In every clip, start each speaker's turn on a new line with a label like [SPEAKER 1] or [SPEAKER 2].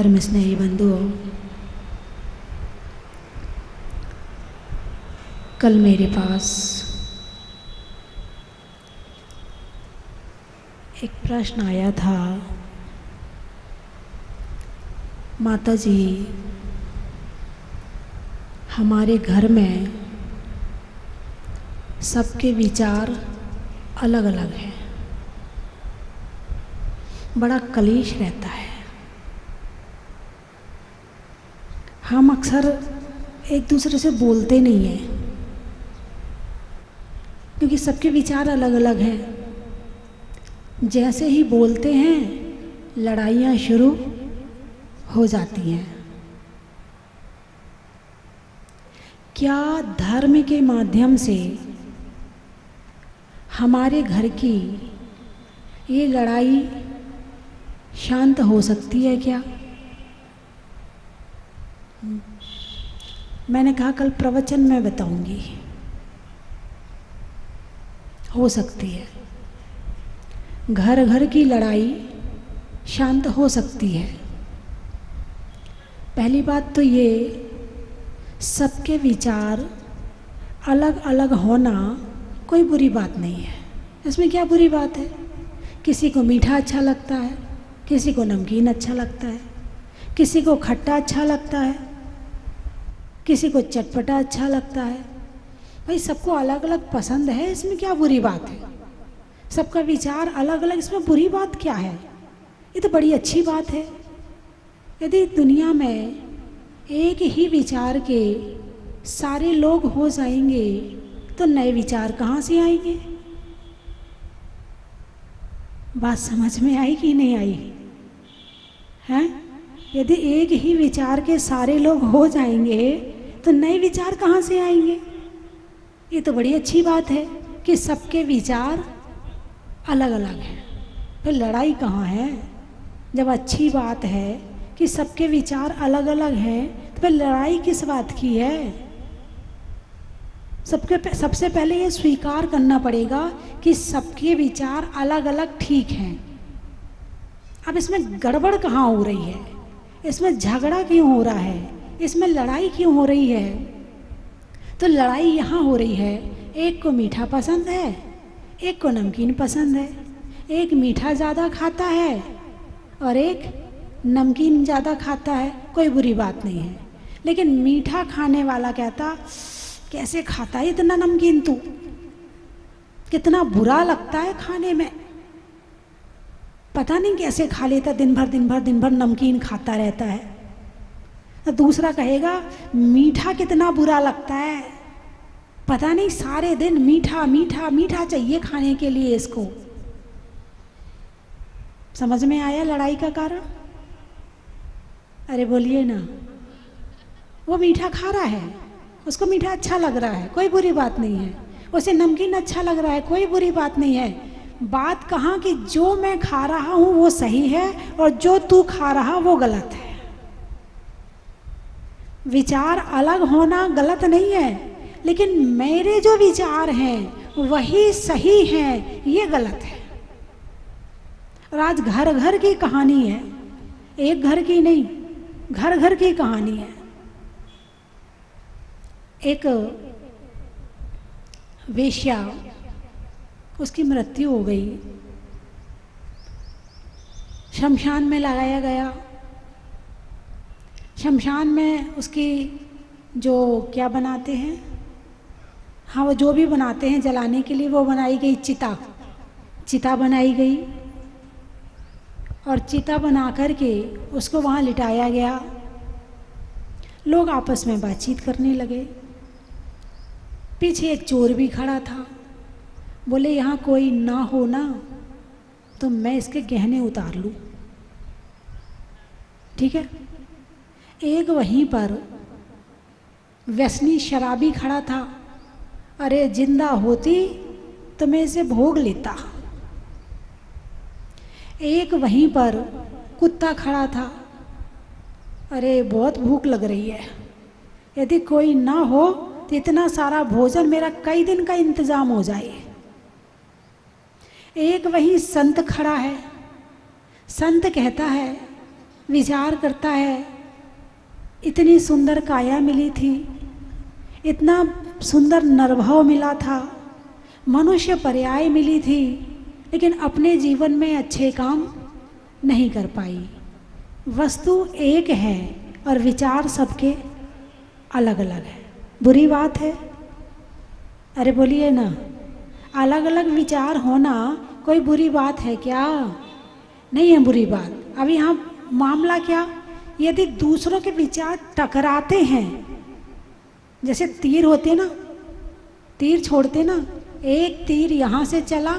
[SPEAKER 1] धर्म स्नेही बंधुओं, कल मेरे पास एक प्रश्न आया था, माता जी हमारे घर में सबके विचार अलग अलग हैं, बड़ा कलेश रहता है। हम अक्सर एक दूसरे से बोलते नहीं हैं क्योंकि सबके विचार अलग अलग हैं। जैसे ही बोलते हैं लड़ाइयाँ शुरू हो जाती हैं। क्या धर्म के माध्यम से हमारे घर की ये लड़ाई शांत हो सकती है क्या? मैंने कहा कल प्रवचन में बताऊंगी। हो सकती है, घर घर की लड़ाई शांत हो सकती है। पहली बात तो ये, सबके विचार अलग अलग होना कोई बुरी बात नहीं है। इसमें क्या बुरी बात है? किसी को मीठा अच्छा लगता है, किसी को नमकीन अच्छा लगता है, किसी को खट्टा अच्छा लगता है, किसी को चटपटा अच्छा लगता है। भाई सबको अलग अलग पसंद है, इसमें क्या बुरी बात है? सबका विचार अलग अलग, इसमें बुरी बात क्या है? ये तो बड़ी अच्छी बात है। यदि दुनिया में एक ही विचार के सारे लोग हो जाएंगे तो नए विचार कहाँ से आएंगे? बात समझ में आई कि नहीं आई? हैं? यदि एक ही विचार के सारे लोग हो जाएंगे तो नए विचार कहाँ से आएंगे? ये तो बड़ी अच्छी बात है कि सबके विचार अलग अलग हैं। फिर लड़ाई कहाँ है? जब अच्छी बात है कि सबके विचार अलग अलग हैं तो फिर लड़ाई किस बात की है? सबसे पहले ये स्वीकार करना पड़ेगा कि सबके विचार अलग अलग ठीक हैं। अब इसमें गड़बड़ कहाँ हो रही है? इसमें झगड़ा क्यों हो रहा है? इसमें लड़ाई क्यों हो रही है? तो लड़ाई यहाँ हो रही है, एक को मीठा पसंद है, एक को नमकीन पसंद है। एक मीठा ज़्यादा खाता है और एक नमकीन ज़्यादा खाता है। कोई बुरी बात नहीं है, लेकिन मीठा खाने वाला कहता, कैसे खाता है इतना नमकीन तू? कितना बुरा लगता है खाने में, पता नहीं कैसे खा लेता, दिन भर नमकीन खाता रहता है। तो दूसरा कहेगा मीठा कितना बुरा लगता है, पता नहीं सारे दिन मीठा मीठा मीठा चाहिए खाने के लिए इसको। समझ में आया लड़ाई का कारण? अरे बोलिए ना। वो मीठा खा रहा है, उसको मीठा अच्छा लग रहा है, कोई बुरी बात नहीं है। उसे नमकीन अच्छा लग रहा है, कोई बुरी बात नहीं है। बात कहाँ कि जो मैं खा रहा हूँ वो सही है और जो तू खा रहा वो गलत है। विचार अलग होना गलत नहीं है, लेकिन मेरे जो विचार हैं वही सही हैं, ये गलत है। और आज घर घर की कहानी है, एक घर की नहीं, घर घर की कहानी है। एक वेश्या, उसकी मृत्यु हो गई, शमशान में लगाया गया। शमशान में उसकी जो क्या बनाते हैं, हाँ वो जो भी बनाते हैं जलाने के लिए, वो बनाई गई चिता बनाई गई और चिता बना कर के उसको वहाँ लिटाया गया। लोग आपस में बातचीत करने लगे। पीछे एक चोर भी खड़ा था। बोले यहाँ कोई ना हो ना तो मैं इसके गहने उतार लूँ, ठीक है। एक वहीं पर व्यसनी शराबी खड़ा था। अरे जिंदा होती तो मैं इसे भोग लेता। एक वहीं पर कुत्ता खड़ा था। अरे बहुत भूख लग रही है, यदि कोई ना हो तो इतना सारा भोजन मेरा कई दिन का इंतजाम हो जाए। एक वहीं संत खड़ा है। संत कहता है विचार करता है, इतनी सुंदर काया मिली थी, इतना सुंदर नरभाव मिला था, मनुष्य पर्याय मिली थी, लेकिन अपने जीवन में अच्छे काम नहीं कर पाई। वस्तु एक है और विचार सबके अलग अलग है। बुरी बात है? अरे बोलिए ना, अलग अलग विचार होना कोई बुरी बात है क्या? नहीं है बुरी बात। अब यहाँ मामला क्या, यदि दूसरों के विचार टकराते हैं, जैसे तीर होते ना, तीर छोड़ते ना, एक तीर यहाँ से चला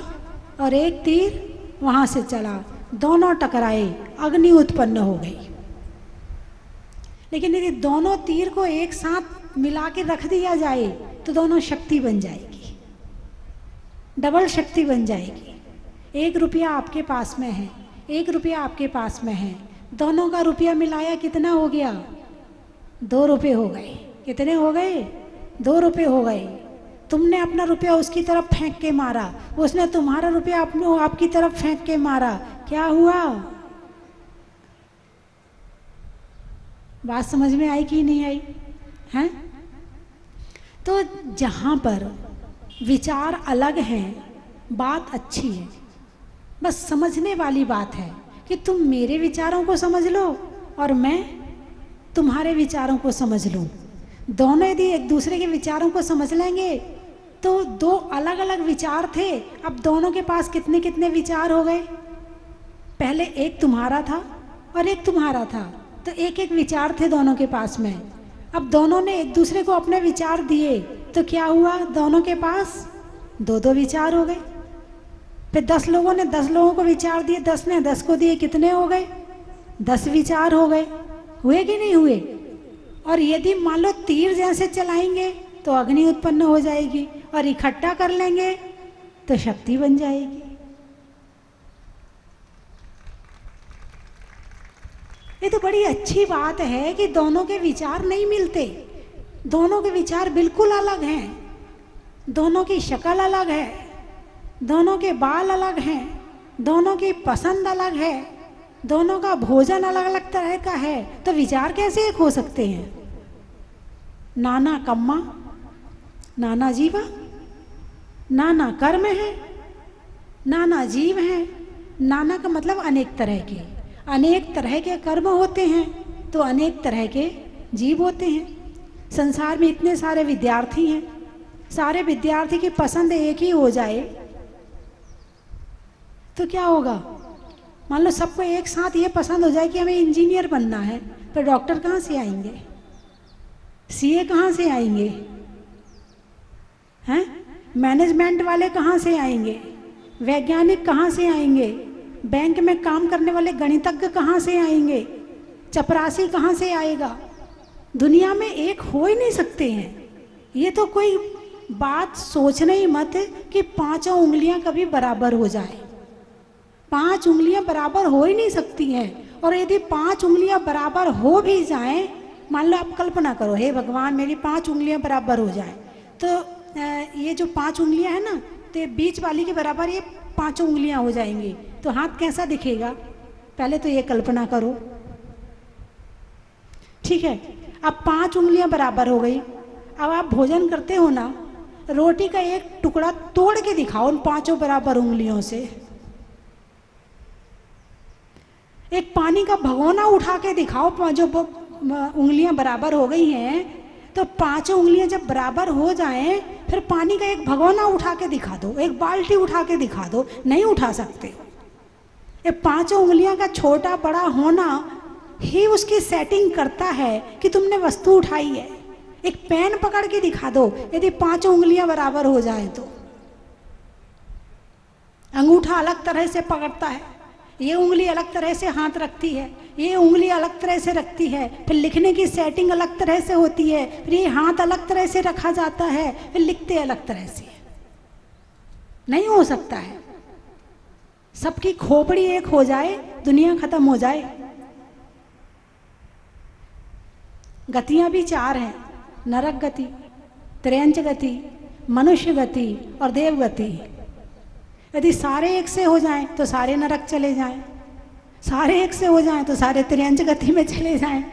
[SPEAKER 1] और एक तीर वहाँ से चला, दोनों टकराए, अग्नि उत्पन्न हो गई। लेकिन यदि दोनों तीर को एक साथ मिला के रख दिया जाए तो दोनों शक्ति बन जाएगी, डबल शक्ति बन जाएगी। 1 रुपया आपके पास में है, 1 रुपया आपके पास में है, दोनों का रुपया मिलाया कितना हो गया? 2 रुपये हो गए। कितने हो गए? 2 रुपये हो गए। तुमने अपना रुपया उसकी तरफ फेंक के मारा, उसने तुम्हारा रुपया आपकी तरफ फेंक के मारा, क्या हुआ? बात समझ में आई कि नहीं आई? हैं? तो जहाँ पर विचार अलग हैं, बात अच्छी है, बस समझने वाली बात है कि तुम मेरे विचारों को समझ लो और मैं तुम्हारे विचारों को समझ लूँ। दोनों यदि एक दूसरे के विचारों को समझ लेंगे तो 2 अलग अलग विचार थे, अब दोनों के पास कितने कितने विचार हो गए? पहले एक तुम्हारा था और एक तुम्हारा था, तो एक एक विचार थे दोनों के पास में। अब दोनों ने एक दूसरे को अपने विचार दिए तो क्या हुआ? दोनों के पास 2-2 विचार हो गए। फिर 10 लोगों ने 10 लोगों को विचार दिए, 10 ने 10 को दिए, कितने हो गए? 10 विचार हो गए। हुए कि नहीं हुए? और यदि मान लो तीर जैसे चलाएंगे तो अग्नि उत्पन्न हो जाएगी, और इकट्ठा कर लेंगे तो शक्ति बन जाएगी। ये तो बड़ी अच्छी बात है कि दोनों के विचार नहीं मिलते, दोनों के विचार बिल्कुल अलग हैं, दोनों की शक्ल अलग है, दोनों के बाल अलग हैं, दोनों की पसंद अलग है, दोनों का भोजन अलग अलग तरह का है, तो विचार कैसे एक हो सकते हैं? नाना कम्मा नाना जीवा, नाना कर्म है, नाना जीव है। नाना का मतलब अनेक तरह के, अनेक तरह के कर्म होते हैं तो अनेक तरह के जीव होते हैं। संसार में इतने सारे विद्यार्थी हैं, सारे विद्यार्थी की पसंद एक ही हो जाए तो क्या होगा? मान लो सबको एक साथ ये पसंद हो जाए कि हमें इंजीनियर बनना है, तो डॉक्टर कहाँ से आएंगे? सीए कहाँ से आएंगे? हैं? मैनेजमेंट वाले कहाँ से आएंगे? वैज्ञानिक कहाँ से आएंगे? बैंक में काम करने वाले गणितज्ञ कहाँ से आएंगे? चपरासी कहाँ से आएगा? दुनिया में एक हो ही नहीं सकते हैं। ये तो कोई बात सोचना ही मत कि 5 उंगलियां कभी बराबर हो जाए। 5 उंगलियां बराबर हो ही नहीं सकती हैं। और यदि 5 उंगलियां बराबर हो भी जाएं, मान लो आप कल्पना करो, हे भगवान मेरी 5 उंगलियां बराबर हो जाए, तो ये जो 5 उंगलियां है ना, तो बीच वाली के बराबर ये 5 उंगलियां हो जाएंगी, तो हाथ कैसा दिखेगा? पहले तो ये कल्पना करो। ठीक है, अब 5 उंगलियां बराबर हो गई। अब आप भोजन करते हो ना, रोटी का एक टुकड़ा तोड़ के दिखाओ उन 5 बराबर उंगलियों से। एक पानी का भगोना उठा के दिखाओ, 5 उंगलियां बराबर हो गई हैं, तो 5 उंगलियां जब बराबर हो जाएं, फिर पानी का एक भगोना उठा के दिखा दो, एक बाल्टी उठा के दिखा दो। नहीं उठा सकते। ये 5 उंगलियां का छोटा बड़ा होना ही उसकी सेटिंग करता है कि तुमने वस्तु उठाई है। एक पेन पकड़ के दिखा दो, यदि 5 उंगलियां बराबर हो जाए तो। अंगूठा अलग तरह से पकड़ता है, ये उंगली अलग तरह से हाथ रखती है, ये उंगली अलग तरह से रखती है, फिर लिखने की सेटिंग अलग तरह से होती है, फिर ये हाथ अलग तरह से रखा जाता है, फिर लिखते अलग तरह से। नहीं हो सकता है। सबकी खोपड़ी एक हो जाए, दुनिया खत्म हो जाए। गतियां भी 4 हैं, नरक गति, त्रयंच गति, मनुष्य गति और देव गति। यदि सारे एक से हो जाएं तो सारे नरक चले जाएं, सारे एक से हो जाएं तो सारे त्रियंच गति में चले जाएं,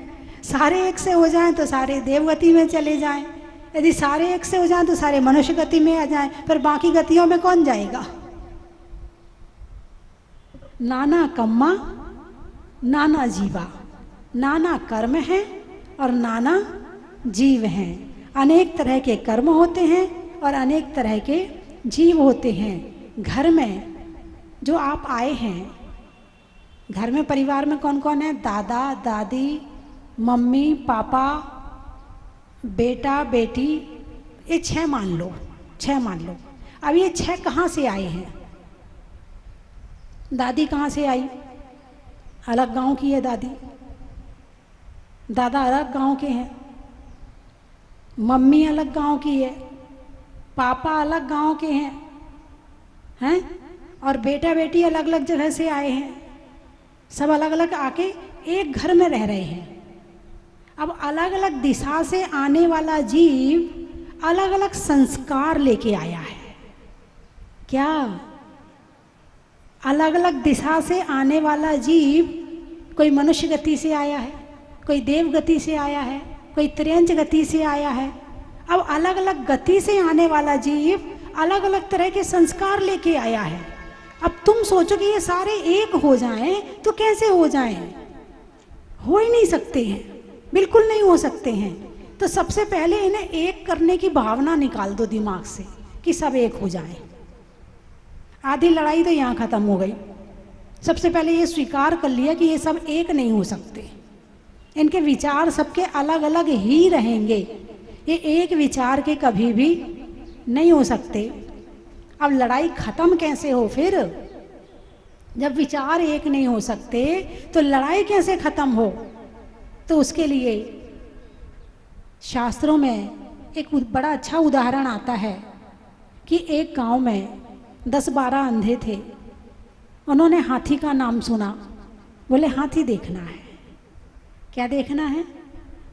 [SPEAKER 1] सारे एक से हो जाएं तो सारे देवगति में चले जाएं, यदि सारे एक से हो जाएं तो सारे मनुष्य गति में आ जाएं, फिर बाकी गतियों में कौन जाएगा? नाना कम्मा नाना जीवा, नाना कर्म है और नाना जीव हैं। अनेक तरह के कर्म होते हैं और अनेक तरह के जीव होते हैं। घर में जो आप आए हैं, घर में परिवार में कौन कौन है? दादा दादी, मम्मी पापा, बेटा बेटी, ये 6 मान लो, 6 मान लो। अब ये 6 कहाँ से आए हैं? दादी कहाँ से आई? अलग गांव की है दादी, दादा अलग गांव के हैं, मम्मी अलग गांव की है, पापा अलग गांव के हैं, और बेटा बेटी अलग अलग जगह से आए हैं। सब अलग अलग आके एक घर में रह रहे हैं। अब अलग अलग दिशा से आने वाला जीव अलग अलग संस्कार लेके आया है। क्या? अलग अलग दिशा से आने वाला जीव कोई मनुष्य गति से आया है, कोई देव गति से आया है, कोई त्रियंच गति से आया है। अब अलग अलग गति से आने वाला जीव अलग अलग तरह के संस्कार लेके आया है। अब तुम सोचो कि ये सारे एक हो जाएं तो कैसे हो जाएं? हो ही नहीं सकते हैं, बिल्कुल नहीं हो सकते हैं। तो सबसे पहले इन्हें एक करने की भावना निकाल दो दिमाग से कि सब एक हो जाएं। आधी लड़ाई तो यहाँ खत्म हो गई। सबसे पहले ये स्वीकार कर लिया कि ये सब एक नहीं हो सकते, इनके विचार सबके अलग अलग ही रहेंगे, ये एक विचार के कभी भी नहीं हो सकते। अब लड़ाई खत्म कैसे हो फिर? जब विचार एक नहीं हो सकते तो लड़ाई कैसे खत्म हो? तो उसके लिए शास्त्रों में एक बड़ा अच्छा उदाहरण आता है कि एक गांव में 10-12 अंधे थे। उन्होंने हाथी का नाम सुना, बोले हाथी देखना है। क्या देखना है?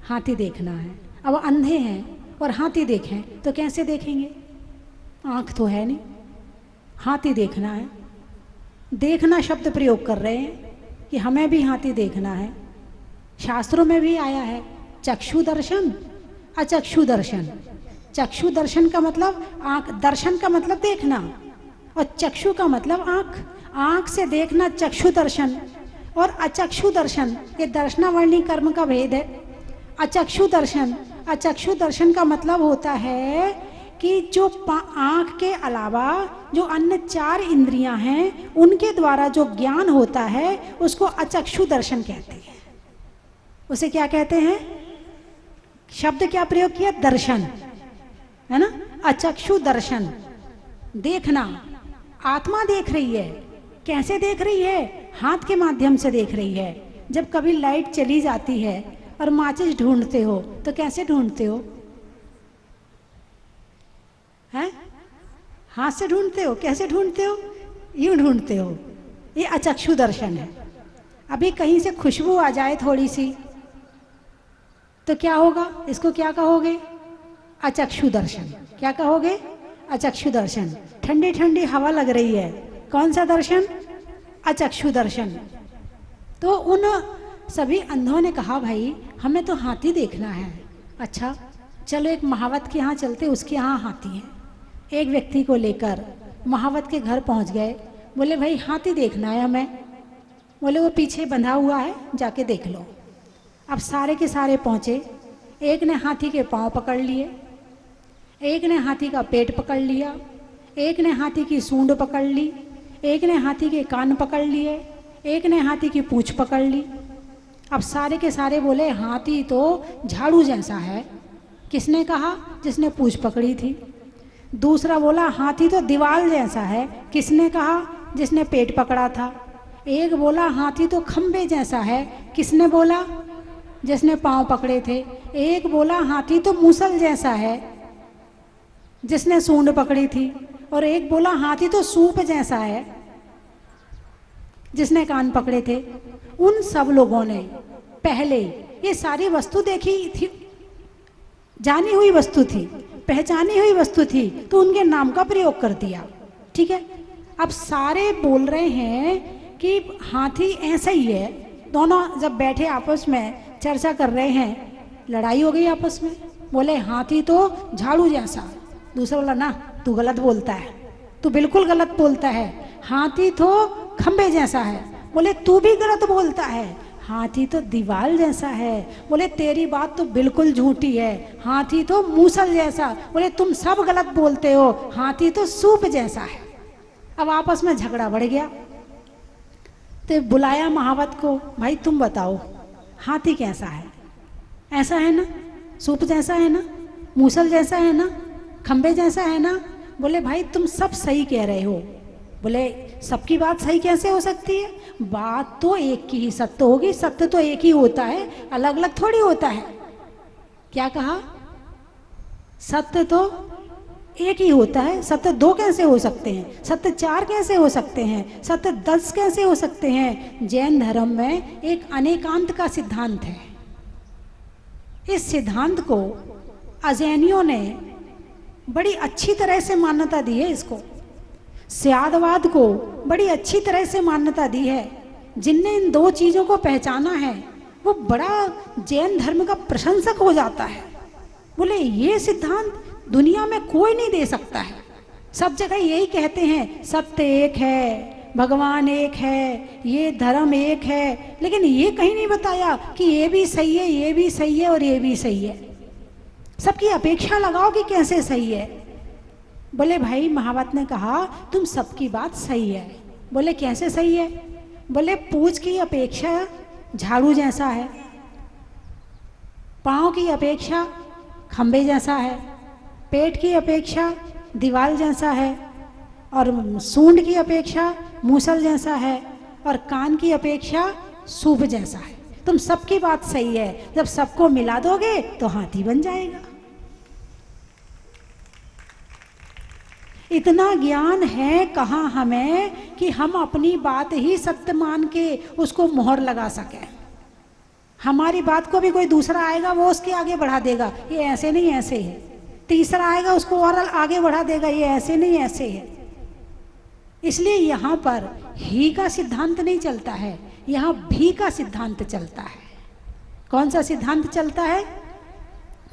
[SPEAKER 1] हाथी देखना है। अब अंधे हैं और हाथी देखें तो कैसे देखेंगे? आँख तो है नहीं। हाथी देखना है, देखना शब्द प्रयोग कर रहे हैं कि हमें भी हाथी देखना है। शास्त्रों में भी आया है चक्षु दर्शन, अचक्षु दर्शन। चक्षु दर्शन का मतलब आँख, दर्शन का मतलब देखना, और चक्षु का मतलब आँख। आँख से देखना चक्षु दर्शन, और अचक्षु दर्शन ये दर्शनावर्णी कर्म का भेद है। अचक्षु दर्शन, अचक्षु दर्शन का मतलब होता है कि जो आँख के अलावा जो अन्य 4 इंद्रियां हैं उनके द्वारा जो ज्ञान होता है उसको अचक्षु दर्शन कहते हैं। उसे क्या कहते हैं? शब्द क्या प्रयोग किया? दर्शन, है ना? अचक्षु दर्शन, देखना। आत्मा देख रही है। कैसे देख रही है? हाथ के माध्यम से देख रही है। जब कभी लाइट चली जाती है और माचिस ढूंढते हो तो कैसे ढूंढते हो? हैं? हाथ से ढूंढते हो? कैसे ढूंढते हो? यूं ढूंढते हो। ये अचक्षु दर्शन है। अभी कहीं से खुशबू आ जाए थोड़ी सी तो क्या होगा? इसको क्या कहोगे? अचक्षु दर्शन। क्या कहोगे? अचक्षु दर्शन। ठंडी ठंडी हवा लग रही है, कौन सा दर्शन? अचक्षु दर्शन। तो उन सभी अंधों ने कहा भाई हमें तो हाथी देखना है। अच्छा चलो एक महावत के यहाँ चलते, उसके यहाँ हाथी है। एक व्यक्ति को लेकर महावत के घर पहुँच गए। बोले भाई हाथी देखना है हमें। बोले वो पीछे बंधा हुआ है, जाके देख लो। अब सारे के सारे पहुँचे। एक ने हाथी के पाँव पकड़ लिए, एक ने हाथी का पेट पकड़ लिया, एक ने हाथी की सूंड पकड़ ली, एक ने हाथी के कान पकड़ लिए, एक ने हाथी की पूंछ पकड़ ली। अब सारे के सारे बोले हाथी तो झाड़ू जैसा है। किसने कहा? जिसने पूंछ पकड़ी थी। दूसरा बोला हाथी तो दीवार जैसा है। किसने कहा? जिसने पेट पकड़ा था। एक बोला हाथी तो खंबे जैसा है। किसने बोला? जिसने पाँव पकड़े थे। एक बोला हाथी तो मूसल जैसा है, जिसने सूंड पकड़ी थी। और एक बोला हाथी तो सूप जैसा है, जिसने कान पकड़े थे। उन सब लोगों ने पहले ये सारी वस्तु देखी थी, जानी हुई वस्तु थी, पहचानी हुई वस्तु थी, तो उनके नाम का प्रयोग कर दिया। ठीक है। अब सारे बोल रहे हैं कि हाथी ऐसा ही है, दोनों जब बैठे आपस में चर्चा कर रहे हैं, लड़ाई हो गई आपस में। बोले हाथी तो झाड़ू जैसा, दूसरा बोला ना तू गलत बोलता है, तू बिल्कुल गलत बोलता है। हाथी तो खंबे जैसा है, बोले तू भी गलत बोलता है। हाथी तो दीवार जैसा है, बोले तेरी बात तो बिल्कुल झूठी है। हाथी तो मूसल जैसा, बोले तुम सब गलत बोलते हो। हाथी तो सूप जैसा है। अब आपस में झगड़ा बढ़ गया, तो बुलाया महावत को, भाई तुम बताओ हाथी कैसा है? ऐसा है ना, सूप जैसा है ना, मूसल जैसा है ना, खंबे जैसा है ना? बोले भाई तुम सब सही कह रहे हो। बोले सबकी बात सही कैसे हो सकती है? बात तो एक की ही सत्य होगी, सत्य तो एक ही होता है, अलग अलग थोड़ी होता है। क्या कहा? सत्य तो एक ही होता है, सत्य दो कैसे हो सकते हैं? सत्य चार कैसे हो सकते हैं? सत्य 10 कैसे हो सकते हैं? जैन धर्म में एक अनेकांत का सिद्धांत है। इस सिद्धांत को अजैनियों ने बड़ी अच्छी तरह से मान्यता दी है। इसको स्यादवाद को बड़ी अच्छी तरह से मान्यता दी है। जिनने इन दो चीज़ों को पहचाना है वो बड़ा जैन धर्म का प्रशंसक हो जाता है। बोले ये सिद्धांत दुनिया में कोई नहीं दे सकता है। सब जगह यही कहते हैं सत्य एक है, भगवान एक है, ये धर्म एक है, लेकिन ये कहीं नहीं बताया कि ये भी सही है, ये भी सही है और ये भी सही है। सबकी अपेक्षा लगाओ कि कैसे सही है। बोले भाई महावत ने कहा तुम सबकी बात सही है। बोले कैसे सही है? बोले पूंछ की अपेक्षा झाड़ू जैसा है, पाँव की अपेक्षा खंबे जैसा है, पेट की अपेक्षा दीवार जैसा है, और सूंड की अपेक्षा मूसल जैसा है, और कान की अपेक्षा सूप जैसा है। तुम सबकी बात सही है, जब सबको मिला दोगे तो हाथी बन जाएगा। इतना ज्ञान है कहाँ हमें कि हम अपनी बात ही सत्य मान के उसको मोहर लगा सकें। हमारी बात को भी कोई दूसरा आएगा वो उसके आगे बढ़ा देगा, ये ऐसे नहीं ऐसे है। तीसरा आएगा उसको और आगे बढ़ा देगा, ये ऐसे नहीं ऐसे है। इसलिए यहाँ पर ही का सिद्धांत नहीं चलता है, यहाँ भी का सिद्धांत चलता है। कौन सा सिद्धांत चलता है?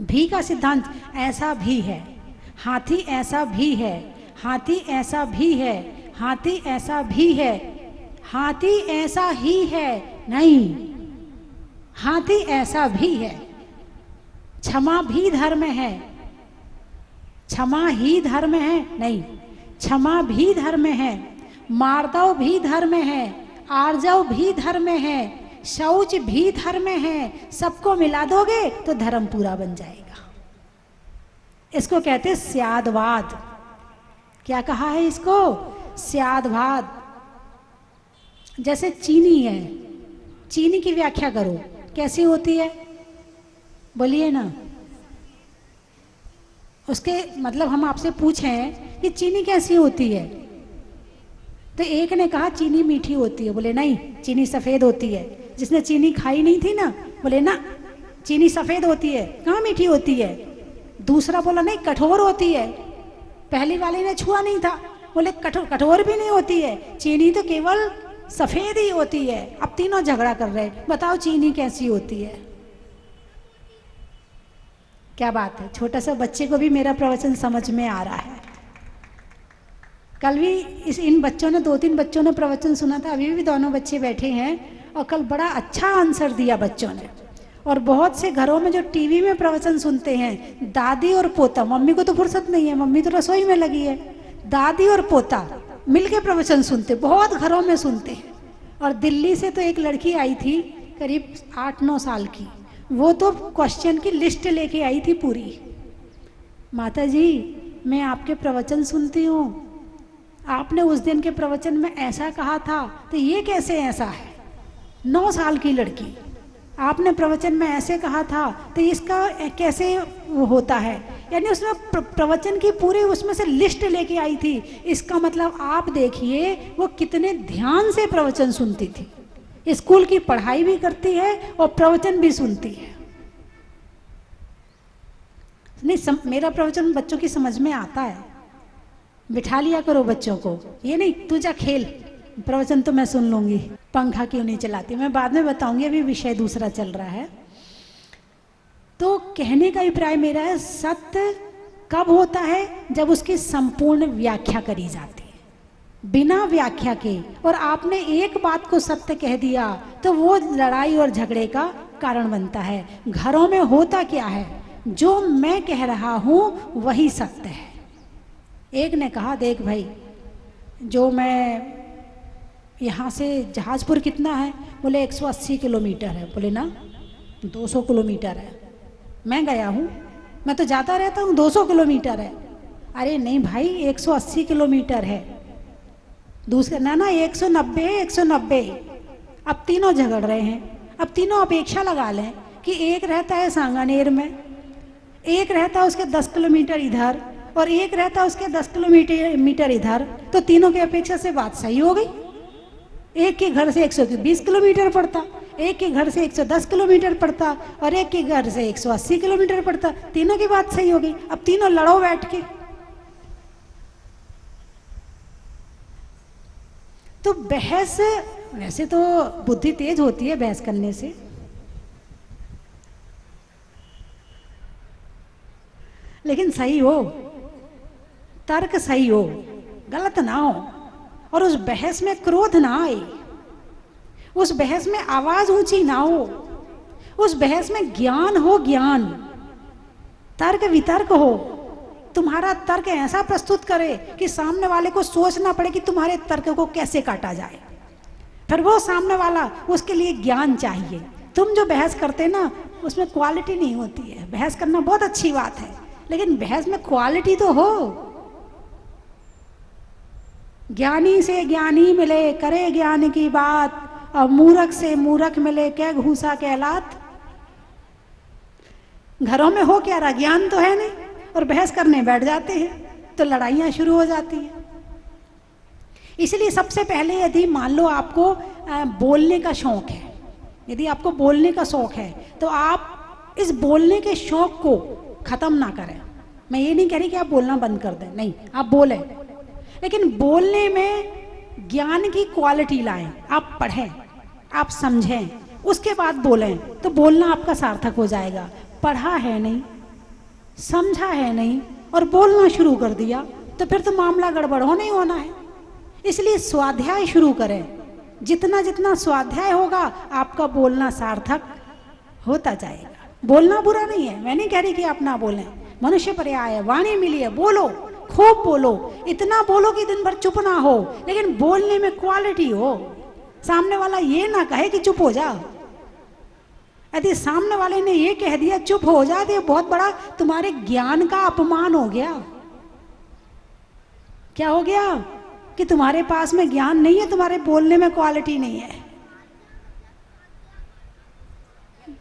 [SPEAKER 1] भी का सिद्धांत। ऐसा भी है, हाथी ऐसा भी है, हाथी ऐसा भी है, हाथी ऐसा भी है, हाथी ऐसा ही है नहीं, हाथी ऐसा भी है। क्षमा भी धर्म है, क्षमा ही धर्म है नहीं, क्षमा भी धर्म है, मार्दव भी धर्म है, आर्जव भी धर्म है, शौच भी धर्म है। सबको मिला दोगे तो धर्म पूरा बन जाएगा। इसको कहते हैं स्यादवाद। क्या कहा है इसको? स्यादवाद। जैसे चीनी है, चीनी की व्याख्या करो कैसी होती है? बोलिए ना। उसके मतलब हम आपसे पूछें कि चीनी कैसी होती है, तो एक ने कहा चीनी मीठी होती है। बोले नहीं, चीनी सफ़ेद होती है। जिसने चीनी खाई नहीं थी ना, बोले ना चीनी सफ़ेद होती है, कहाँ मीठी होती है। दूसरा बोला नहीं, कठोर होती है। पहली वाले ने छुआ नहीं था, बोले कठोर भी नहीं होती है, चीनी तो केवल सफ़ेद ही होती है। अब तीनों झगड़ा कर रहे, बताओ चीनी कैसी होती है। क्या बात है, छोटा सा बच्चे को भी मेरा प्रवचन समझ में आ रहा है। कल भी इन बच्चों ने 2-3 बच्चों ने प्रवचन सुना था, अभी भी दोनों बच्चे बैठे हैं, और कल बड़ा अच्छा आंसर दिया बच्चों ने। और बहुत से घरों में जो टीवी में प्रवचन सुनते हैं, दादी और पोता, मम्मी को तो फुर्सत नहीं है, मम्मी तो रसोई में लगी है, दादी और पोता मिलके प्रवचन सुनते, बहुत घरों में सुनते हैं। और दिल्ली से तो एक लड़की आई थी करीब 8-9 साल की, वो तो क्वेश्चन की लिस्ट लेके आई थी पूरी। माता जी मैं आपके प्रवचन सुनती हूँ, आपने उस दिन के प्रवचन में ऐसा कहा था, तो ये कैसे ऐसा है? 9 साल की लड़की, आपने प्रवचन में ऐसे कहा था, तो इसका कैसे होता है? यानी उसने प्रवचन की पूरी उसमें से लिस्ट लेके आई थी। इसका मतलब आप देखिए वो कितने ध्यान से प्रवचन सुनती थी। स्कूल की पढ़ाई भी करती है और प्रवचन भी सुनती है। नहीं मेरा प्रवचन बच्चों की समझ में आता है, बिठा लिया करो बच्चों को, ये नहीं तू जा खेल, प्रवचन तो मैं सुन लूंगी, पंखा क्यों नहीं चलाती, मैं बाद में बताऊंगी, अभी विषय दूसरा चल रहा है। तो कहने का अभिप्राय मेरा है, सत्य कब होता है? जब उसकी संपूर्ण व्याख्या करी जाती है, बिना व्याख्या के। और आपने एक बात को सत्य कह दिया तो वो लड़ाई और झगड़े का कारण बनता है। घरों में होता क्या है, जो मैं कह रहा हूं वही सत्य है। एक ने कहा, देख भाई, जो मैं यहाँ से जहाजपुर कितना है? बोले 180 किलोमीटर है। बोले ना 200 किलोमीटर है। मैं गया हूँ, मैं तो जाता रहता हूँ, 200 किलोमीटर है। अरे नहीं भाई, 180 किलोमीटर है। दूसरा ना 190 190। अब तीनों झगड़ रहे हैं। अब तीनों अपेक्षा लगा लें कि एक रहता है सांगानेर में, एक रहता है उसके 10 किलोमीटर इधर, और एक रहता है उसके 10 किलोमीटर इधर, तो तीनों की अपेक्षा से बात सही हो गई। एक के घर से 120 किलोमीटर पड़ता, एक के घर से 110 किलोमीटर पड़ता, और एक के घर से 180 किलोमीटर पड़ता। तीनों की बात सही हो गई। अब तीनों लड़ो बैठ के। तो बहस, वैसे तो बुद्धि तेज होती है बहस करने से, लेकिन सही हो, तर्क सही हो, गलत ना हो, और उस बहस में क्रोध ना आए, उस बहस में आवाज ऊंची ना हो, उस बहस में ज्ञान हो, ज्ञान, तर्क वितर्क हो। तुम्हारा तर्क ऐसा प्रस्तुत करे कि सामने वाले को सोचना पड़े कि तुम्हारे तर्क को कैसे काटा जाए। फिर वो सामने वाला, उसके लिए ज्ञान चाहिए। तुम जो बहस करते ना, उसमें क्वालिटी नहीं होती है। बहस करना बहुत अच्छी बात है, लेकिन बहस में क्वालिटी तो हो। ज्ञानी से ज्ञानी मिले, करे ज्ञान की बात, और मूर्ख से मूर्ख मिले, क्या घूसा कहलात। घरों में हो क्या रहा, ज्ञान तो है नहीं, और बहस करने बैठ जाते हैं, तो लड़ाइयाँ शुरू हो जाती हैं। इसलिए सबसे पहले, यदि मान लो आपको बोलने का शौक है, यदि आपको बोलने का शौक है, तो आप इस बोलने के शौक को खत्म ना करें। मैं ये नहीं कह रही कि आप बोलना बंद कर दें, नहीं, आप बोलें, लेकिन बोलने में ज्ञान की क्वालिटी लाएं। आप पढ़ें, आप समझें, उसके बाद बोलें, तो बोलना आपका सार्थक हो जाएगा। पढ़ा है नहीं, समझा है नहीं, और बोलना शुरू कर दिया, तो फिर तो मामला गड़बड़ होना ही होना है। इसलिए स्वाध्याय शुरू करें। जितना जितना स्वाध्याय होगा, आपका बोलना सार्थक होता जाएगा। बोलना बुरा नहीं है, मैं नहीं कह रही कि आप ना बोलें, मनुष्य पर्याय है, वाणी मिली है, बोलो, खूब बोलो, इतना बोलो कि दिन भर चुप ना हो, लेकिन बोलने में क्वालिटी हो। सामने वाला ये ना कहे कि चुप हो जा। यदि सामने वाले ने ये कह दिया चुप हो जा, तो ये बहुत बड़ा तुम्हारे ज्ञान का अपमान हो गया। क्या हो गया? कि तुम्हारे पास में ज्ञान नहीं है, तुम्हारे बोलने में क्वालिटी नहीं है।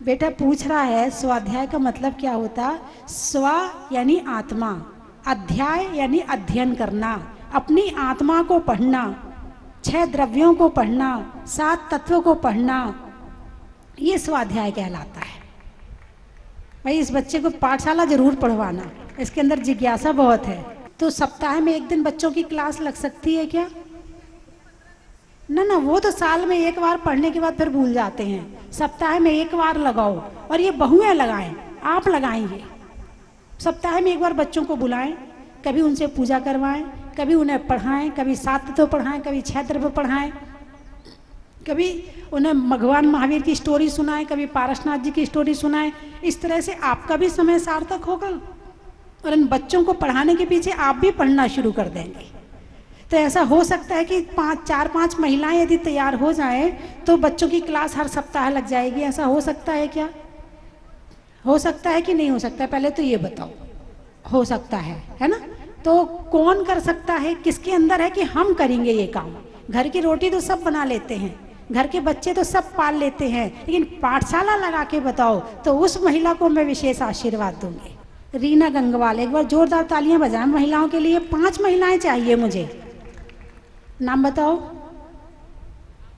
[SPEAKER 1] बेटा पूछ रहा है स्वाध्याय का मतलब क्या होता? स्व यानी आत्मा, अध्याय यानी अध्ययन करना, अपनी आत्मा को पढ़ना, 6 द्रव्यों को पढ़ना, 7 तत्वों को पढ़ना, ये स्वाध्याय कहलाता है। भाई इस बच्चे को पाठशाला जरूर पढ़वाना, इसके अंदर जिज्ञासा बहुत है। तो सप्ताह में एक दिन बच्चों की क्लास लग सकती है क्या? ना ना, वो तो साल में एक बार पढ़ने के बाद फिर भूल जाते हैं। सप्ताह में एक बार लगाओ, और ये बहुएं लगाएं, आप लगाएंगे। सप्ताह में एक बार बच्चों को बुलाएं, कभी उनसे पूजा करवाएं, कभी उन्हें पढ़ाएं, कभी 7 तत्व पढ़ाएं, कभी 6 तत्व पढ़ाएं, कभी उन्हें भगवान महावीर की स्टोरी सुनाएं, कभी पारसनाथ जी की स्टोरी सुनाएं। इस तरह से आपका भी समय सार्थक होगा, और इन बच्चों को पढ़ाने के पीछे आप भी पढ़ना शुरू कर देंगे। तो ऐसा हो सकता है कि 4-5 महिलाएं यदि तैयार हो जाएं, तो बच्चों की क्लास हर सप्ताह लग जाएगी। ऐसा हो सकता है क्या? हो सकता है कि नहीं हो सकता? पहले तो ये बताओ। हो सकता है ना? तो कौन कर सकता है? किसके अंदर है कि हम करेंगे ये काम? घर की रोटी तो सब बना लेते हैं, घर के बच्चे तो सब पाल लेते हैं, लेकिन पाठशाला लगा के बताओ, तो उस महिला को मैं विशेष आशीर्वाद दूंगी। रीना गंगवाल, एक बार जोरदार तालियां बजाएं महिलाओं के लिए। 5 महिलाएं चाहिए मुझे, नाम बताओ।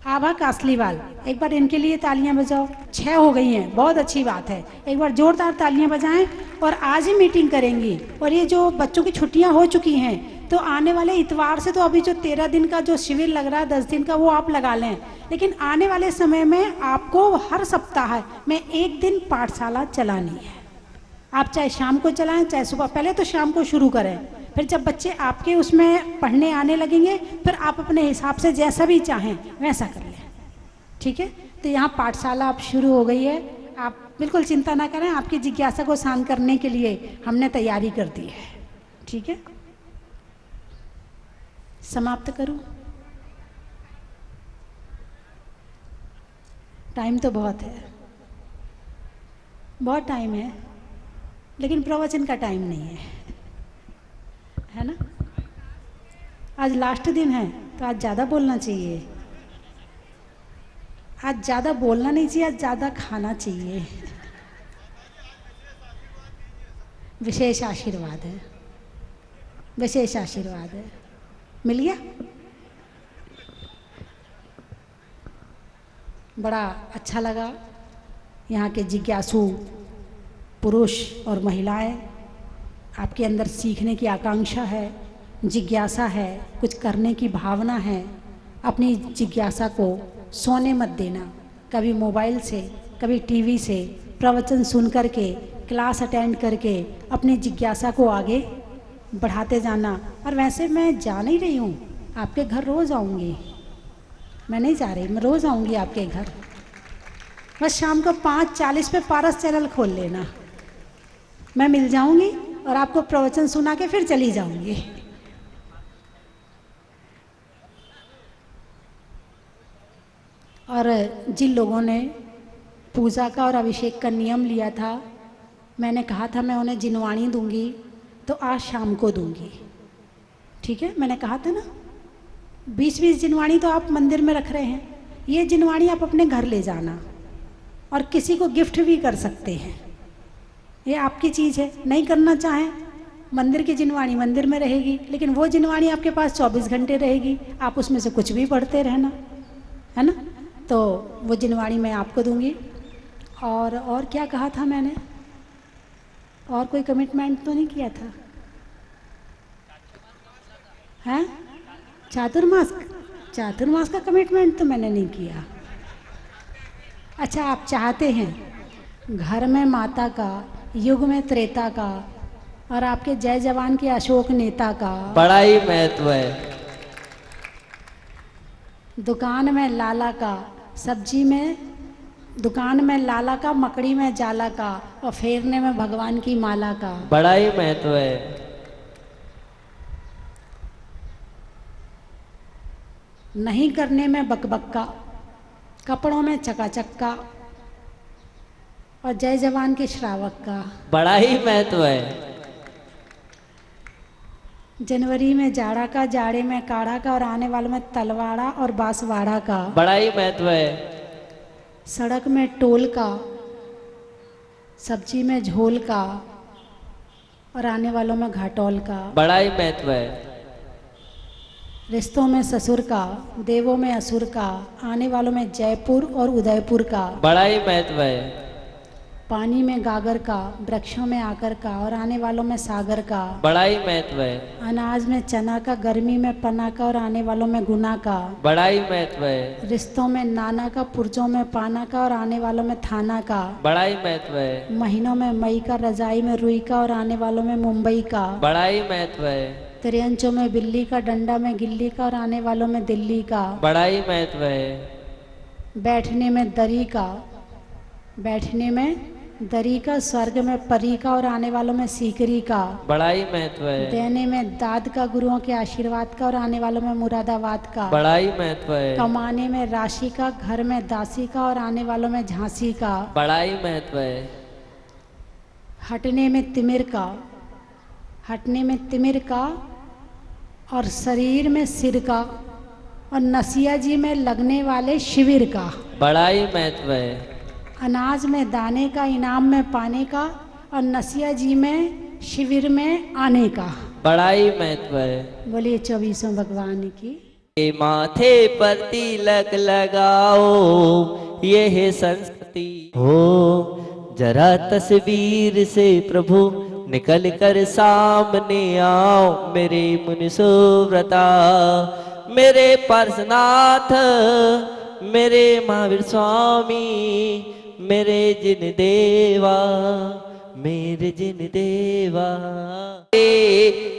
[SPEAKER 1] आभा कासलीवाल, एक बार इनके लिए तालियां बजाओ। 6 हो गई हैं, बहुत अच्छी बात है। एक बार जोरदार तालियां बजाएं। और आज ही मीटिंग करेंगी, और ये जो बच्चों की छुट्टियां हो चुकी हैं, तो आने वाले इतवार से, तो अभी जो 13 दिन का जो शिविर लग रहा है 10 दिन का, वो आप लगा लें। लेकिन आने वाले समय में आपको हर सप्ताह में 1 दिन पाठशाला चलानी है। आप चाहे शाम को चलाएं चाहे सुबह, पहले तो शाम को शुरू करें, फिर जब बच्चे आपके उसमें पढ़ने आने लगेंगे फिर आप अपने हिसाब से जैसा भी चाहें वैसा कर लें। ठीक है, तो यहाँ पाठशाला अब शुरू हो गई है। आप बिल्कुल चिंता ना करें, आपकी जिज्ञासा को शांत करने के लिए हमने तैयारी कर दी है। ठीक है, समाप्त करूं? टाइम तो बहुत है, बहुत टाइम है, लेकिन प्रवचन का टाइम नहीं है ना। आज लास्ट दिन है तो आज ज़्यादा बोलना चाहिए, आज ज़्यादा बोलना नहीं चाहिए, आज ज़्यादा खाना चाहिए। विशेष आशीर्वाद है, विशेष आशीर्वाद है। मिल गया? बड़ा अच्छा लगा। यहाँ के जिज्ञासु पुरुष और महिलाएं, आपके अंदर सीखने की आकांक्षा है, जिज्ञासा है, कुछ करने की भावना है। अपनी जिज्ञासा को सोने मत देना। कभी मोबाइल से, कभी टीवी से प्रवचन सुन करके, क्लास अटेंड करके अपनी जिज्ञासा को आगे बढ़ाते जाना। और वैसे मैं जा नहीं रही हूँ, आपके घर रोज़ आऊँगी, मैं नहीं जा रही, मैं रोज़ आऊँगी आपके घर। बस शाम को 5:40 पे पारस चैनल खोल लेना, मैं मिल जाऊँगी और आपको प्रवचन सुना के फिर चली जाऊँगी। और जिन लोगों ने पूजा का और अभिषेक का नियम लिया था, मैंने कहा था मैं उन्हें जिनवाणी दूंगी, तो आज शाम को दूंगी। ठीक है, मैंने कहा था ना 20-20 जिनवाणी तो आप मंदिर में रख रहे हैं, ये जिनवाणी आप अपने घर ले जाना और किसी को गिफ्ट भी कर सकते हैं। ये आपकी चीज़ है, नहीं करना चाहें मंदिर की जिनवाणी मंदिर में रहेगी, लेकिन वो जिनवाणी आपके पास 24 घंटे रहेगी, आप उसमें से कुछ भी पढ़ते रहना, है ना। तो वो जिनवाणी मैं आपको दूंगी। और क्या कहा था मैंने, और कोई कमिटमेंट तो नहीं किया था? हैं? चातुर्मास का कमिटमेंट तो मैंने नहीं किया। अच्छा, आप चाहते हैं घर में माता का, युग में त्रेता का, और आपके जय जवान के अशोक नेता का
[SPEAKER 2] बड़ा ही महत्व है।
[SPEAKER 1] दुकान में लाला का, सब्जी में दुकान में लाला का, मकड़ी में जाला का, और फेरने में भगवान की माला का
[SPEAKER 2] बड़ा ही महत्व है।
[SPEAKER 1] नहीं करने में बकबक्का, कपड़ों में चकाचक्का, और जय जवान के श्रावक का
[SPEAKER 2] बड़ा ही महत्व है।
[SPEAKER 1] जनवरी में जाड़ा का, जाड़े में काढ़ा का, और आने वालों में तलवाड़ा और बांसवाड़ा का
[SPEAKER 2] बड़ा ही महत्व है।
[SPEAKER 1] सड़क में टोल का, सब्जी में झोल का, और आने वालों में घाटोल का
[SPEAKER 2] बड़ा ही महत्व है।
[SPEAKER 1] रिश्तों में ससुर का, देवों में असुर का, आने वालों में जयपुर और उदयपुर का
[SPEAKER 2] बड़ा ही महत्व है।
[SPEAKER 1] पानी में गागर का, वृक्षों में आकर का, और आने वालों में सागर का
[SPEAKER 2] बड़ा ही महत्व है।
[SPEAKER 1] अनाज में चना का, गर्मी में पना का, और आने वालों में गुना का
[SPEAKER 2] बड़ा ही महत्व है।
[SPEAKER 1] रिश्तों में नाना का, पुर्जों में पाना का, और आने वालों में थाना का
[SPEAKER 2] बड़ा ही महत्व है।
[SPEAKER 1] महीनों में मई का, रजाई में रुई का, और आने वालों में मुंबई का
[SPEAKER 2] बड़ा ही महत्व है।
[SPEAKER 1] त्रियंचों में बिल्ली का, डंडा में गिल्ली का, और आने वालों में दिल्ली का
[SPEAKER 2] बड़ा ही महत्व है।
[SPEAKER 1] बैठने में दरी का, बैठने में दरी का, स्वर्ग में परी का, और आने वालों में सीकरी का
[SPEAKER 2] बड़ा ही महत्व है।
[SPEAKER 1] देने में दाद का, गुरुओं के आशीर्वाद का, और आने वालों में मुरादाबाद का
[SPEAKER 2] बड़ा ही महत्व है।
[SPEAKER 1] कमाने में राशि का, घर में दासी का, और आने वालों में झांसी का
[SPEAKER 2] बड़ा ही महत्व है।
[SPEAKER 1] हटने में तिमिर का, हटने में तिमिर का, और शरीर में सिर का, और नसिया जी में लगने वाले शिविर का
[SPEAKER 2] बड़ा ही महत्व है।
[SPEAKER 1] अनाज में दाने का, इनाम में पाने का, और नसिया जी में शिविर में आने का
[SPEAKER 2] बड़ा ही महत्व है।
[SPEAKER 1] बोलिए 24 भगवान की।
[SPEAKER 2] ये माथे पर तिलक लगाओ, ये है संस्कृति हो। जरा तस्वीर से प्रभु निकल कर सामने आओ मेरे मुनि सुव्रता, मेरे पार्श्वनाथ, मेरे महावीर स्वामी, मेरे जिन देवा, मेरे जिन देवा।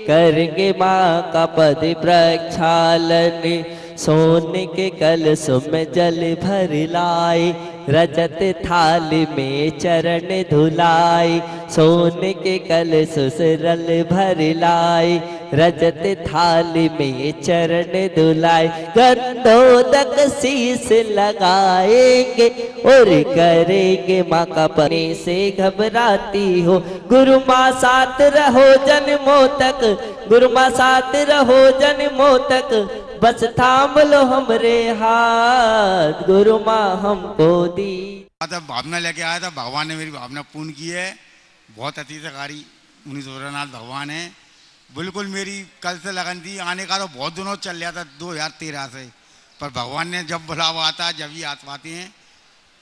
[SPEAKER 2] करेंगे माँ का पद प्रक्षालन, सोने के कलशों में जल भर लाए, रजत थाली में चरण धुलाए, सोने के कलशों से रल भर लाए, रजत थाली में चरण धुलाए, गंधोदक शीस लगाएंगे और करेंगे माँ का पने से घबराती हो, गुरु माँ साथ रहो जन्मों तक, गुरु माँ साथ रहो जन्मों तक, बस थाम लो हमरे हाथ, गुरु माँ हमको दी।
[SPEAKER 3] भावना लेके आया था, भगवान ने मेरी भावना पूर्ण की है। बहुत अतिथकारी मुनि सुरेंद्रनाथ भगवान है। बिल्कुल मेरी कल से लगन थी आने का, तो बहुत दिनों चल रहा था 2013 से, पर भगवान ने जब बुलावा आता जब ही आ पाते हैं।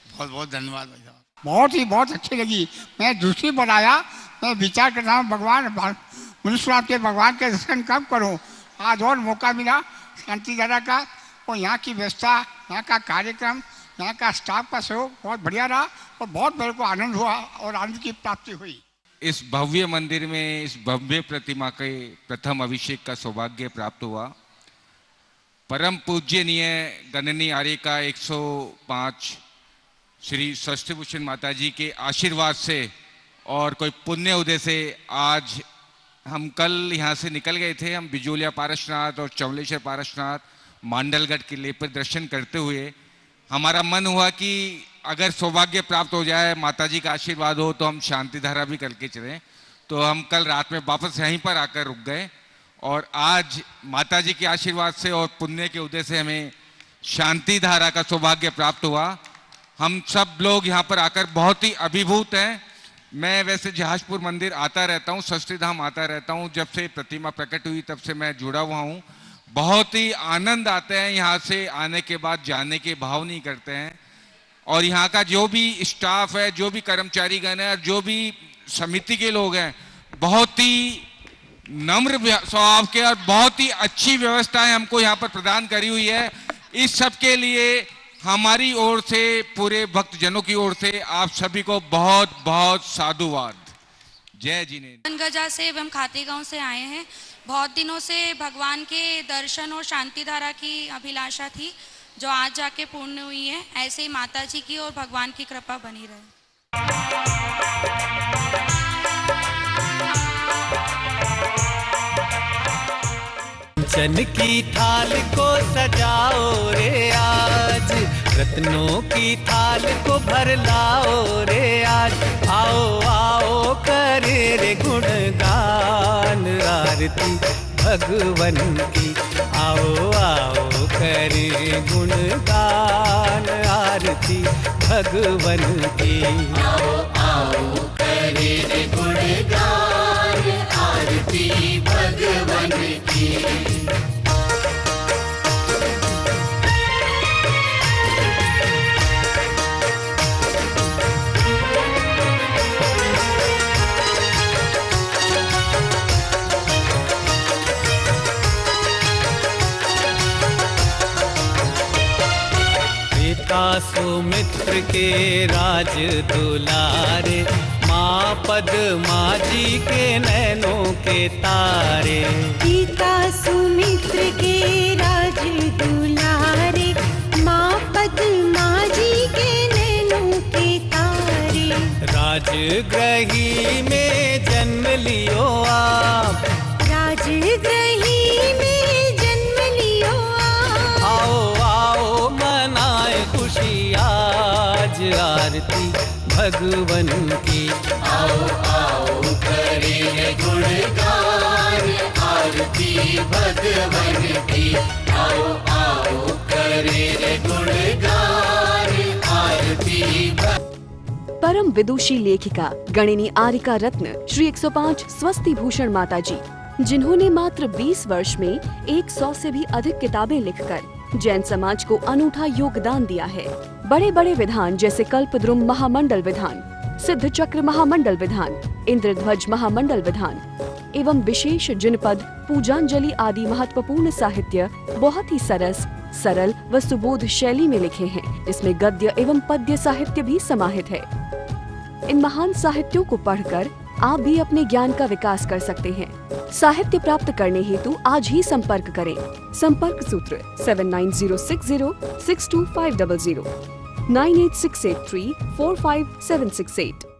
[SPEAKER 3] बहुत बहुत धन्यवाद भाई साहब।
[SPEAKER 4] बहुत अच्छी लगी। मैं दूसरी बार आया, मैं विचार कर रहा हूँ भगवान मुनि सुरेंद्रनाथ के भगवान के दर्शन कब करूँ। आज और मौका मिला शांति धारा का, और यहाँ की व्यवस्था, यहाँ का कार्यक्रम, यहाँ का स्टाफ का सहयोग बहुत बढ़िया रहा, और बहुत मेरे को आनंद हुआ और आनंद की प्राप्ति हुई।
[SPEAKER 5] इस भव्य मंदिर में इस भव्य प्रतिमा के प्रथम अभिषेक का सौभाग्य प्राप्त हुआ। परम पूज्यनीय गणनी आर्य का 105 श्री षष्ठभूषण माता जी के आशीर्वाद से और कोई पुण्य उदय से आज हम कल यहाँ से निकल गए थे। हम बिजोलिया पारसनाथ और चौलेश्वर पारसनाथ मांडलगढ़ किले पर दर्शन करते हुए हमारा मन हुआ कि अगर सौभाग्य प्राप्त हो जाए, माता जी का आशीर्वाद हो, तो हम शांति धारा भी करके चलें। तो हम कल रात में वापस यहीं पर आकर रुक गए, और आज माता जी के आशीर्वाद से और पुण्य के उदय से हमें शांति धारा का सौभाग्य प्राप्त हुआ। हम सब लोग यहाँ पर आकर बहुत ही अभिभूत हैं। मैं वैसे जहाजपुर मंदिर आता रहता हूँ, षष्ठी धाम आता रहता हूँ, जब से प्रतिमा प्रकट हुई तब से मैं जुड़ा हुआ हूँ। बहुत ही आनंद आता है यहाँ से आने के बाद, जाने के भाव नहीं करते हैं। और यहाँ का जो भी स्टाफ है, जो भी कर्मचारीगण है, और जो भी समिति के लोग हैं, बहुत ही नम्र स्वभाव के और बहुत ही अच्छी व्यवस्थाएं हमको यहाँ पर प्रदान करी हुई है। इस सब के लिए हमारी ओर से, पूरे भक्तजनों की ओर से आप सभी को बहुत बहुत साधुवाद। जय जिनेन्द्र।
[SPEAKER 6] गजा से एवं खातेगांव से आए हैं। बहुत दिनों से भगवान के दर्शन और शांति धारा की अभिलाषा थी, जो आज जाके पूर्ण हुई है। ऐसे ही माता जी की और भगवान की कृपा बनी रहे।
[SPEAKER 7] चन की थाल को सजाओ रे आज, रत्नों की थाल को भर लाओ रे आज। आओ आओ करे रे गुणगान आरती भगवन की, आओ आओ करे गुणगान आरती भगवन की। आओ आओ करे रे गुणगान आरती भगवन की। सुमित्र के राज दुलारे, माँ पद्मा जी के नैनों के तारे।
[SPEAKER 8] पिता सुमित्र के राज दुलारे, माँ पद्मा जी के नैनों के तारे।
[SPEAKER 7] राजगृही में जन्म लियो आप,
[SPEAKER 8] राजगृही में जन्म लियो आप।
[SPEAKER 7] आओ आओ मनाए खुशी आज आरती भगवन की। आओ आओ करे गुणगान आरती भगवन की। आओ आओ करे गुणगान आरती।
[SPEAKER 9] परम विदुषी लेखिका गणिनी आर्यिका रत्न श्री 105 स्वस्ति भूषण माता जी, जिन्होंने मात्र 20 वर्ष में 100 से भी अधिक किताबें लिखकर जैन समाज को अनूठा योगदान दिया है। बड़े बड़े विधान जैसे कल्पद्रुम महामंडल विधान, सिद्ध चक्र महामंडल विधान, इंद्रध्वज महामंडल विधान एवं विशेष जिनपद, पूजांजलि आदि महत्वपूर्ण साहित्य बहुत ही सरल व सुबोध शैली में लिखे हैं, जिसमें गद्य एवं पद्य साहित्य भी समाहित है। इन महान साहित्यों को पढ़कर आप भी अपने ज्ञान का विकास कर सकते हैं। साहित्य प्राप्त करने हेतु आज ही संपर्क करें। संपर्क सूत्र 7906062500 98683456768।